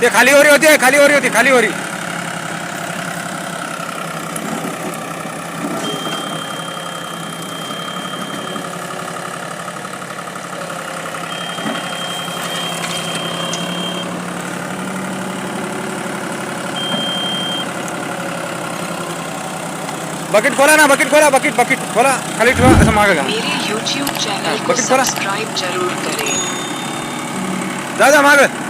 ते खाली वरी होती, खाली वरी होती, खाली वरी. बकेट खोला ना, बकेट खोला, बकेट बकेट खोला, खाली ठेवा, असं मागे घ्या. मेरे YouTube चैनल को सब्सक्राइब जरूर करें. जा जा मागे.